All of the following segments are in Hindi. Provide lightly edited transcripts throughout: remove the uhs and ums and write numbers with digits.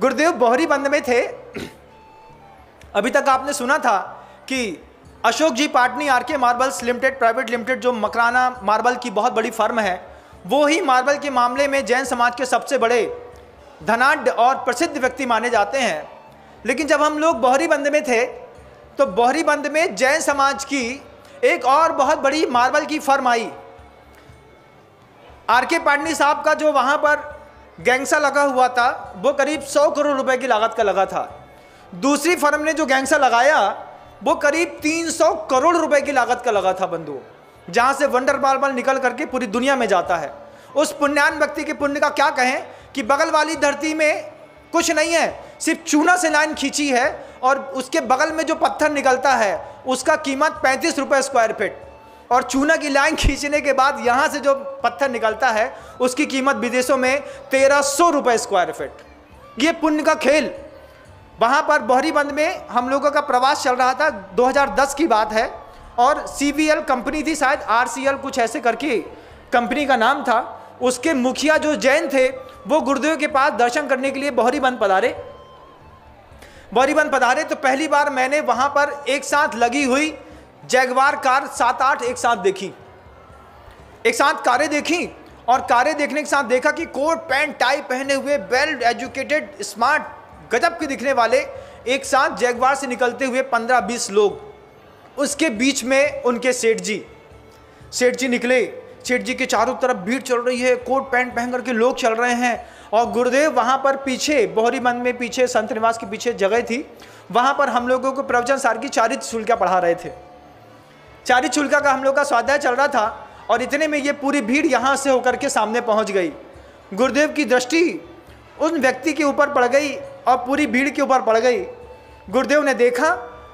गुरुदेव बोहरीबंद में थे। अभी तक आपने सुना था कि Ashok ji Patni RK marbles limited private limited, जो मकराना मार्बल की बहुत बड़ी फर्म है, वो ही मार्बल के मामले में जैन समाज के सबसे बड़े धनाढ्य और प्रसिद्ध व्यक्ति माने जाते हैं। लेकिन जब हम लोग बोहरीबंद में थे तो बोहरीबंद में जैन समाज की एक और बहुत बड़ी मार्बल की फर्म आई। आरके पाटनी साहब का जो वहाँ पर गैंगसा लगा हुआ था वो करीब 100 करोड़ रुपए की लागत का लगा था। दूसरी फर्म ने जो गैंगसा लगाया वो करीब 300 करोड़ रुपए की लागत का लगा था बंधु, जहाँ से वंडर मार्बल निकल करके पूरी दुनिया में जाता है। उस पुण्यान व्यक्ति के पुण्य का क्या कहें कि बगल वाली धरती में कुछ नहीं है, सिर्फ चूना से लाइन खींची है और उसके बगल में जो पत्थर निकलता है उसका कीमत 35 रुपये स्क्वायर फीट, और चूना की लाइन खींचने के बाद यहाँ से जो पत्थर निकलता है उसकी कीमत विदेशों में 1300 रुपये स्क्वायर फीट। ये पुण्य का खेल। वहाँ पर बोहरीबंद में हम लोगों का प्रवास चल रहा था, 2010 की बात है, और CVL कंपनी थी, शायद RCL कुछ ऐसे करके कंपनी का नाम था। उसके मुखिया जो जैन थे वो गुरुदेव के पास दर्शन करने के लिए बोहरीबंद पधारे। बोहरीबंद पधारे तो पहली बार मैंने वहाँ पर एक साथ लगी हुई जैगवार कार 7-8 एक साथ देखी, एक साथ कारें देखी, और कारें देखने के साथ देखा कि कोट पैंट टाई पहने हुए वेल एजुकेटेड स्मार्ट गजब के दिखने वाले एक साथ जैगवार से निकलते हुए 15-20 लोग। उसके बीच में उनके सेठ जी निकले। सेठ जी के चारों तरफ भीड़ चल रही है, कोट पैंट पहन करके लोग चल रहे हैं, और गुरुदेव वहाँ पर पीछे बोहरीबंद में पीछे संत निवास के पीछे जगह थी, वहाँ पर हम लोगों को प्रवचन सार की चारित्र शुल्का पढ़ा रहे थे। चारित्र शुल्का का हम लोग का स्वाध्याय चल रहा था, और इतने में ये पूरी भीड़ यहाँ से होकर के सामने पहुँच गई। गुरुदेव की दृष्टि उन व्यक्ति के ऊपर पड़ गई और पूरी भीड़ के ऊपर पड़ गई। गुरुदेव ने देखा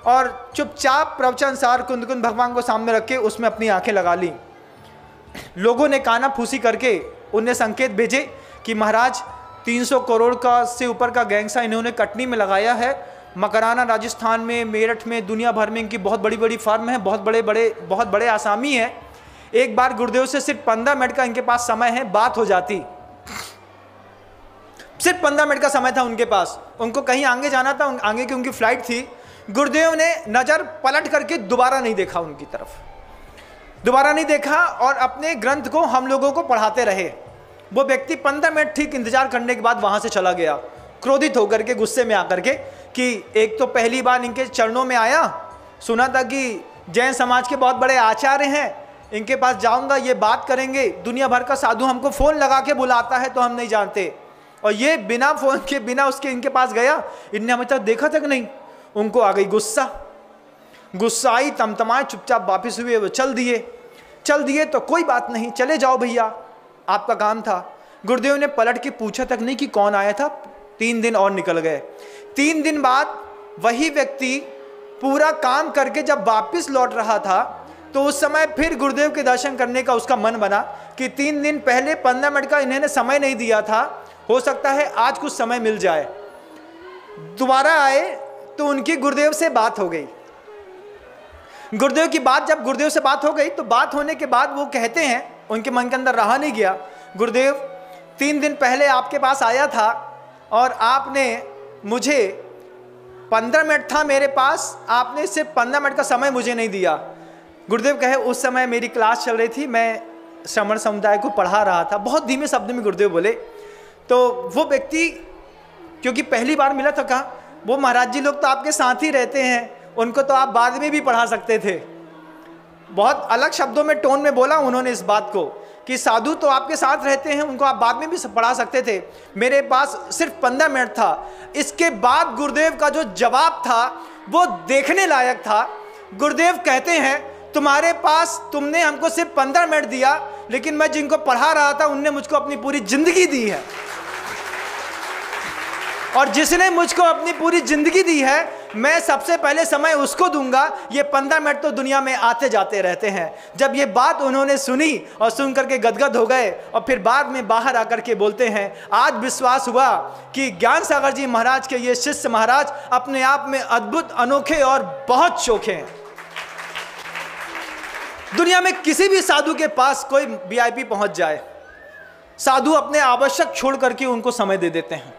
और चुपचाप प्रवचन सार कुंद भगवान को सामने रख के उसमें अपनी आंखें लगा ली। लोगों ने काना फूसी करके उन्हें संकेत भेजे कि महाराज 300 करोड़ का से ऊपर का गैंगसा इन्होंने कटनी में लगाया है, मकराना राजस्थान में, मेरठ में, दुनिया भर में इनकी बहुत बड़ी बड़ी फर्म है, बहुत बड़े आसामी हैं। एक बार गुरुदेव से सिर्फ 15 मिनट का इनके पास समय है, बात हो जाती। सिर्फ 15 मिनट का समय था उनके पास, उनको कहीं आगे जाना था, आगे की उनकी फ्लाइट थी। गुरुदेव ने नज़र पलट करके दोबारा नहीं देखा उनकी तरफ, दोबारा नहीं देखा, और अपने ग्रंथ को हम लोगों को पढ़ाते रहे। वो व्यक्ति 15 मिनट ठीक इंतजार करने के बाद वहाँ से चला गया, क्रोधित होकर के, गुस्से में आकर के, कि एक तो पहली बार इनके चरणों में आया, सुना था कि जैन समाज के बहुत बड़े आचार्य हैं, इनके पास जाऊंगा, ये बात करेंगे, दुनिया भर का साधु हमको फ़ोन लगा के बुलाता है तो हम नहीं जानते, और ये बिना फ़ोन के बिना उसके इनके पास गया, इनने हमें तक देखा तक नहीं। उनको आ गई गुस्सा आई, तमतमाए, चुपचाप वापिस हुए, वो चल दिए तो कोई बात नहीं, चले जाओ भैया, आपका काम था। गुरुदेव ने पलट के पूछा तक नहीं कि कौन आया था। 3 दिन और निकल गए। 3 दिन बाद वही व्यक्ति पूरा काम करके जब वापस लौट रहा था तो उस समय फिर गुरुदेव के दर्शन करने का उसका मन बना कि 3 दिन पहले 15 मिनट का इन्होंने समय नहीं दिया था, हो सकता है आज कुछ समय मिल जाए। दोबारा आए तो उनकी गुरुदेव से बात हो गई। गुरुदेव की बात, जब गुरुदेव से बात हो गई तो बात होने के बाद वो कहते हैं, उनके मन के अंदर रहा नहीं गया, गुरुदेव 3 दिन पहले आपके पास आया था और आपने मुझे 15 मिनट था मेरे पास, आपने सिर्फ 15 मिनट का समय मुझे नहीं दिया। गुरुदेव कहे उस समय मेरी क्लास चल रही थी, मैं श्रमण समुदाय को पढ़ा रहा था। बहुत धीमे शब्द में गुरुदेव बोले। तो वो व्यक्ति क्योंकि पहली बार मिला था, कहा वो महाराज जी लोग तो आपके साथ ही रहते हैं, उनको तो आप बाद में भी पढ़ा सकते थे। बहुत अलग शब्दों में, टोन में बोला उन्होंने इस बात को कि साधु तो आपके साथ रहते हैं, उनको आप बाद में भी पढ़ा सकते थे, मेरे पास सिर्फ 15 मिनट था। इसके बाद गुरुदेव का जो जवाब था वो देखने लायक था। गुरुदेव कहते हैं तुम्हारे पास, तुमने हमको सिर्फ 15 मिनट दिया, लेकिन मैं जिनको पढ़ा रहा था उनने मुझको अपनी पूरी जिंदगी दी है, और जिसने मुझको अपनी पूरी जिंदगी दी है मैं सबसे पहले समय उसको दूंगा। ये 15 मिनट तो दुनिया में आते जाते रहते हैं। जब ये बात उन्होंने सुनी और सुन करके गदगद हो गए, और फिर बाद में बाहर आकर के बोलते हैं आज विश्वास हुआ कि ज्ञान सागर जी महाराज के ये शिष्य महाराज अपने आप में अद्भुत, अनोखे और बहुत चोखे हैं। दुनिया में किसी भी साधु के पास कोई VIP पहुंच जाए, साधु अपने आवश्यक छोड़ करके उनको समय दे देते हैं।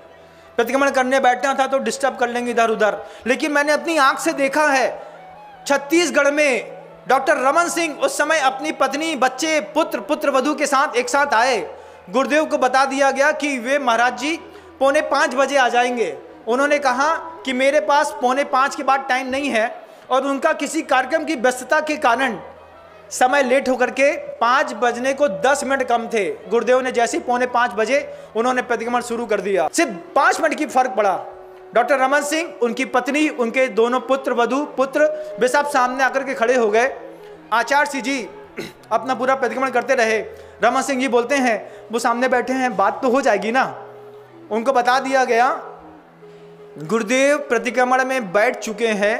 प्रतिक्रमण करने बैठना था तो डिस्टर्ब कर लेंगे इधर उधर, लेकिन मैंने अपनी आंख से देखा है छत्तीसगढ़ में डॉक्टर रमन सिंह उस समय अपनी पत्नी, बच्चे, पुत्र वधू के साथ एक साथ आए। गुरुदेव को बता दिया गया कि वे महाराज जी 4:45 बजे आ जाएंगे। उन्होंने कहा कि मेरे पास 4:45 के बाद टाइम नहीं है, और उनका किसी कार्यक्रम की व्यस्तता के कारण समय लेट होकर के 5 बजने को 10 मिनट कम थे। गुरुदेव ने जैसे ही 4:45 बजे उन्होंने प्रतिक्रमण शुरू कर दिया। सिर्फ 5 मिनट की फर्क पड़ा। डॉक्टर रमन सिंह, उनकी पत्नी, उनके दोनों पुत्र वे सब सामने आकर के खड़े हो गए। आचार्य सिंह जी अपना पूरा प्रतिक्रमण करते रहे। रमन सिंह जी बोलते हैं, वो सामने बैठे हैं, बात तो हो जाएगी ना। उनको बता दिया गया गुरुदेव प्रतिक्रमण में बैठ चुके हैं,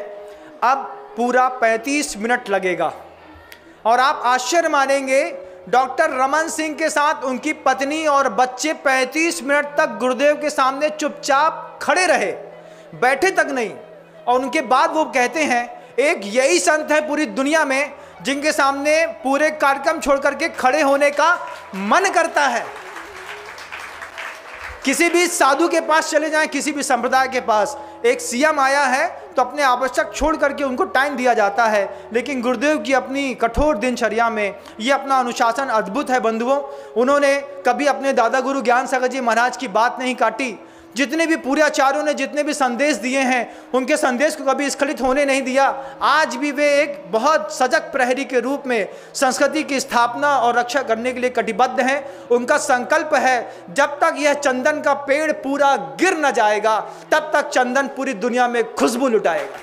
अब पूरा 35 मिनट लगेगा। और आप आश्चर्य मानेंगे, डॉक्टर रमन सिंह के साथ उनकी पत्नी और बच्चे 35 मिनट तक गुरुदेव के सामने चुपचाप खड़े रहे, बैठे तक नहीं। और उनके बाद वो कहते हैं, एक यही संत है पूरी दुनिया में जिनके सामने पूरे कार्यक्रम छोड़ करके खड़े होने का मन करता है। किसी भी साधु के पास चले जाएं, किसी भी संप्रदाय के पास, एक सीएम आया है तो अपने आवश्यक छोड़ करके उनको टाइम दिया जाता है, लेकिन गुरुदेव की अपनी कठोर दिनचर्या में ये अपना अनुशासन अद्भुत है बंधुओं। उन्होंने कभी अपने दादा गुरु ज्ञान सागर जी महाराज की बात नहीं काटी। जितने भी पूरे आचार्यों ने जितने भी संदेश दिए हैं, उनके संदेश को कभी स्खलित होने नहीं दिया। आज भी वे एक बहुत सजग प्रहरी के रूप में संस्कृति की स्थापना और रक्षा करने के लिए कटिबद्ध हैं। उनका संकल्प है, जब तक यह चंदन का पेड़ पूरा गिर न जाएगा, तब तक चंदन पूरी दुनिया में खुशबू लुटाएगा।